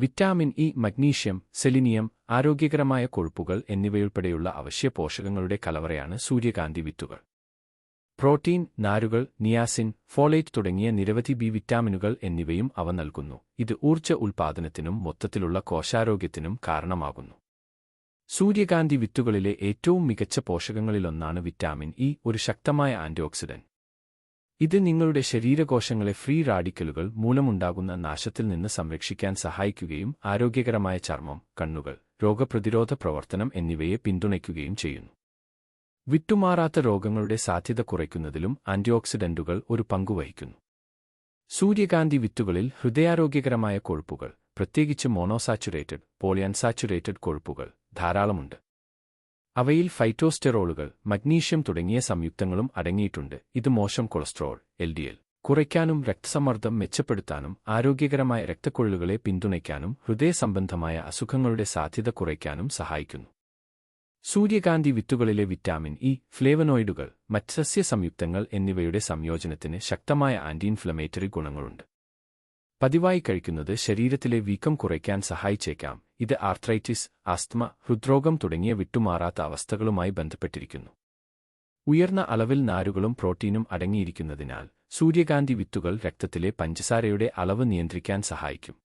Vitamin E, magnesium, selenium, ആരോഗ്യകരമായ കൊഴുപ്പുകൾ എന്നിവയുൾപ്പെടെയുള്ള അവശ്യ പോഷകങ്ങളുടെ കലവറയാണ് സൂര്യകാന്തി വിത്തുകൾ. പ്രോട്ടീൻ, നാരുകൾ, നിയാസിൻ, ഫോളേറ്റ് തുടങ്ങിയ നിരവധി ബി വിറ്റാമിനുകൾ എന്നിവയും അവ നൽകുന്നു. ഇത് ഊർജ്ജ ഉൽപ്പാദനത്തിനും മൊത്തത്തിലുള്ള കോശാരോഗ്യത്തിനും കാരണമാകുന്നു. സൂര്യകാന്തി വിത്തുകളിലെ ഏറ്റവും മികച്ച പോഷകങ്ങളിലൊന്നാണ് വിറ്റാമിൻ ഇ, ഒരു ശക്തമായ ആന്റിഓക്സിഡന്റ്. ഇത് നിങ്ങളുടെ ശരീരകോശങ്ങളെ ഫ്രീ റാഡിക്കലുകൾ മൂലമുണ്ടാകുന്ന നാശത്തിൽ നിന്ന് സംരക്ഷിക്കാൻ സഹായിക്കുകയും ആരോഗ്യകരമായ ചർമ്മം, കണ്ണുകൾ, രോഗപ്രതിരോധ പ്രവർത്തനം എന്നിവയെ പിന്തുണയ്ക്കുകയും ചെയ്യുന്നു. വിട്ടുമാറാത്ത രോഗങ്ങളുടെ സാധ്യത കുറയ്ക്കുന്നതിലും ആന്റിഓക്സിഡന്റുകൾ ഒരു പങ്കുവഹിക്കുന്നു. സൂര്യകാന്തി വിത്തുകളിൽ ഹൃദയാരോഗ്യകരമായ കൊഴുപ്പുകൾ, പ്രത്യേകിച്ച് മോണോസാച്ചുറേറ്റഡ്, പോളിയൻസാച്ചുറേറ്റഡ് കൊഴുപ്പുകൾ ധാരാളമുണ്ട്. അവയിൽ ഫൈറ്റോസ്റ്റെറോളുകൾ, മഗ്നീഷ്യം തുടങ്ങിയ സംയുക്തങ്ങളും അടങ്ങിയിട്ടുണ്ട്. ഇത് മോശം കൊളസ്ട്രോൾ (LDL) കുറയ്ക്കാനും രക്തസമ്മർദ്ദം മെച്ചപ്പെടുത്താനും ആരോഗ്യകരമായ രക്തക്കൊഴലുകളെ പിന്തുണയ്ക്കാനും ഹൃദയസംബന്ധമായ അസുഖങ്ങളുടെ സാധ്യത കുറയ്ക്കാനും സഹായിക്കുന്നു. സൂര്യകാന്തി വിത്തുകളിലെ വിറ്റാമിൻ ഇ, ഫ്ലേവനോയിഡുകൾ, മറ്റ് സസ്യസംയുക്തങ്ങൾ എന്നിവയുടെ സംയോജനത്തിന് ശക്തമായ ആന്റി-ഇൻഫ്ലമേറ്ററി ഗുണങ്ങളുണ്ട്. പതിവായി കഴിക്കുന്നത് ശരീരത്തിലെ വീക്കം കുറയ്ക്കാൻ സഹായിച്ചേക്കാം. ഇത് ആർത്രൈറ്റിസ്, ആസ്ത്മ, ഹൃദ്രോഗം തുടങ്ങിയ വിട്ടുമാറാത്ത അവസ്ഥകളുമായി ബന്ധപ്പെട്ടിരിക്കുന്നു. ഉയർന്ന അളവിൽ നാരുകളും പ്രോട്ടീനും അടങ്ങിയിരിക്കുന്നതിനാൽ സൂര്യകാന്തി വിത്തുകൾ രക്തത്തിലെ പഞ്ചസാരയുടെ അളവ് നിയന്ത്രിക്കാൻ സഹായിക്കും.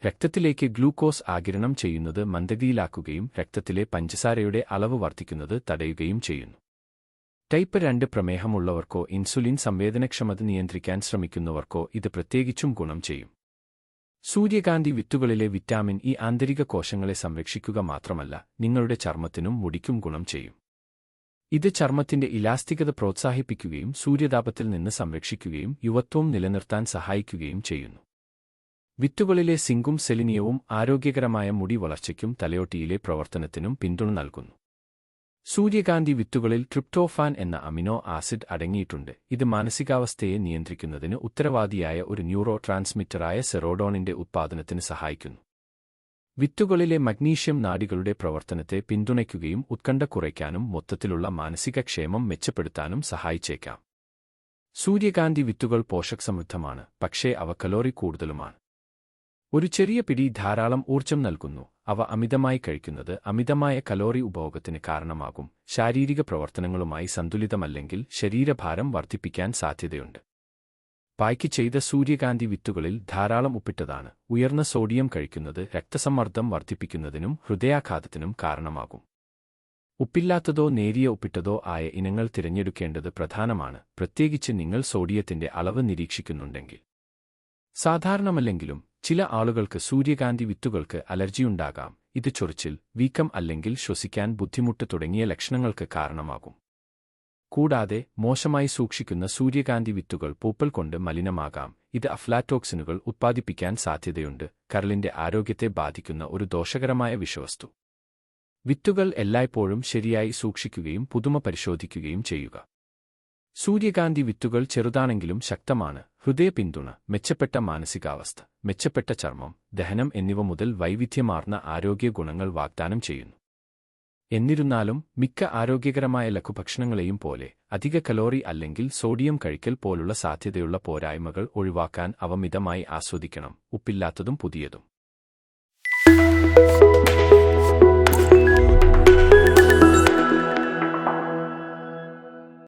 രക്തത്തിലേക്ക് ഗ്ലൂക്കോസ് ആഗിരണം ചെയ്യുന്നത് മന്ദഗതിയിലാക്കുകയും രക്തത്തിലെ പഞ്ചസാരയുടെ അളവ് വർദ്ധിക്കുന്നത് തടയുകയും ചെയ്യുന്നു. ടൈപ്പ് 2 പ്രമേഹമുള്ളവർക്കോ ഇൻസുലിൻ സംവേദനക്ഷമത നിയന്ത്രിക്കാൻ ശ്രമിക്കുന്നവർക്കോ ഇത് പ്രത്യേകിച്ചും ഗുണം ചെയ്യും. സൂര്യകാന്തി വിത്തുകളിലെ വിറ്റാമിൻ ഇ ആന്തരിക കോശങ്ങളെ സംരക്ഷിക്കുക മാത്രമല്ല, നിങ്ങളുടെ ചർമ്മത്തിനും മുടിക്കും ഗുണം ചെയ്യും. ഇത് ചർമ്മത്തിന്റെ ഇലാസ്തികത പ്രോത്സാഹിപ്പിക്കുകയും സൂര്യതാപത്തിൽ നിന്ന് സംരക്ഷിക്കുകയും യുവത്വം നിലനിർത്താൻ സഹായിക്കുകയും ചെയ്യുന്നു. വിത്തുകളിലെ സിങ്കും സെലിനിയവും ആരോഗ്യകരമായ മുടി വളർച്ചയ്ക്കും തലയോട്ടിയിലെ പ്രവർത്തനത്തിനും പിന്തുണ നൽകുന്നു. സൂര്യകാന്തി വിത്തുകളിൽ ട്രിപ്റ്റോഫാൻ എന്ന അമിനോ ആസിഡ് അടങ്ങിയിട്ടുണ്ട്. ഇത് മാനസികാവസ്ഥയെ നിയന്ത്രിക്കുന്നതിന് ഉത്തരവാദിയായ ഒരു ന്യൂറോ ട്രാൻസ്മിറ്ററായ സെറോഡോണിന്റെ ഉത്പാദനത്തിന് സഹായിക്കുന്നു. വിത്തുകളിലെ മഗ്നീഷ്യം നാഡികളുടെ പ്രവർത്തനത്തെ പിന്തുണയ്ക്കുകയും ഉത്കണ്ഠ കുറയ്ക്കാനും മൊത്തത്തിലുള്ള മാനസിക ക്ഷേമം മെച്ചപ്പെടുത്താനും സഹായിച്ചേക്കാം. സൂര്യകാന്തി വിത്തുകൾ പോഷകസമൃദ്ധമാണ്, പക്ഷേ അവ കലോറി കൂടുതലുമാണ്. ഒരു ചെറിയ പിടി ധാരാളം ഊർജ്ജം നൽകുന്നു. അവ അമിതമായി കഴിക്കുന്നത് അമിതമായ കലോറി ഉപഭോഗത്തിന് കാരണമാകും. ശാരീരിക പ്രവർത്തനങ്ങളുമായി സന്തുലിതമല്ലെങ്കിൽ ശരീരഭാരം വർദ്ധിപ്പിക്കാൻ സാധ്യതയുണ്ട്. പായ്ക്ക് ചെയ്ത സൂര്യകാന്തി വിത്തുകളിൽ ധാരാളം ഉപ്പിട്ടതാണ്. ഉയർന്ന സോഡിയം കഴിക്കുന്നത് രക്തസമ്മർദ്ദം വർദ്ധിപ്പിക്കുന്നതിനും ഹൃദയാഘാതത്തിനും കാരണമാകും. ഉപ്പില്ലാത്തതോ നേരിയ ഉപ്പിട്ടതോ ആയ ഇനങ്ങൾ തിരഞ്ഞെടുക്കേണ്ടത് പ്രധാനമാണ്, പ്രത്യേകിച്ച് നിങ്ങൾ സോഡിയത്തിന്റെ അളവ് നിരീക്ഷിക്കുന്നുണ്ടെങ്കിൽ. സാധാരണമല്ലെങ്കിലും ചില ആളുകൾക്ക് സൂര്യകാന്തി വിത്തുകൾക്ക് അലർജിയുണ്ടാകാം. ഇത് ചൊറിച്ചിൽ, വീക്കം അല്ലെങ്കിൽ ശ്വസിക്കാൻ ബുദ്ധിമുട്ട് തുടങ്ങിയ ലക്ഷണങ്ങൾക്ക് കാരണമാകും. കൂടാതെ മോശമായി സൂക്ഷിക്കുന്ന സൂര്യകാന്തി വിത്തുകൾ പൂപ്പൽ കൊണ്ട് മലിനമാകാം. ഇത് അഫ്ലാറ്റോക്സിനുകൾ ഉത്പാദിപ്പിക്കാൻ സാധ്യതയുണ്ട്, കരളിന്റെ ആരോഗ്യത്തെ ബാധിക്കുന്ന ഒരു ദോഷകരമായ വിഷവസ്തു. വിത്തുകൾ എല്ലായ്പ്പോഴും ശരിയായി സൂക്ഷിക്കുകയും പുതുമ പരിശോധിക്കുകയും ചെയ്യുക. സൂര്യകാന്തി വിത്തുകൾ ചെറുതാണെങ്കിലും ശക്തമാണ്. ഹൃദയ പിന്തുണ, മെച്ചപ്പെട്ട മാനസികാവസ്ഥ, മെച്ചപ്പെട്ട ചർമ്മം, ദഹനം എന്നിവ മുതൽ വൈവിധ്യമാർന്ന ആരോഗ്യ ഗുണങ്ങൾ വാഗ്ദാനം ചെയ്യുന്നു. എന്നിരുന്നാലും മിക്ക ആരോഗ്യകരമായ ലഘുഭക്ഷണങ്ങളെയും പോലെ അധിക കലോറി അല്ലെങ്കിൽ സോഡിയം കഴിക്കൽ പോലുള്ള സാധ്യതയുള്ള പോരായ്മകൾ ഒഴിവാക്കാൻ അവ മിതമായി ആസ്വദിക്കണം. ഉപ്പില്ലാത്തതും പുതിയതും.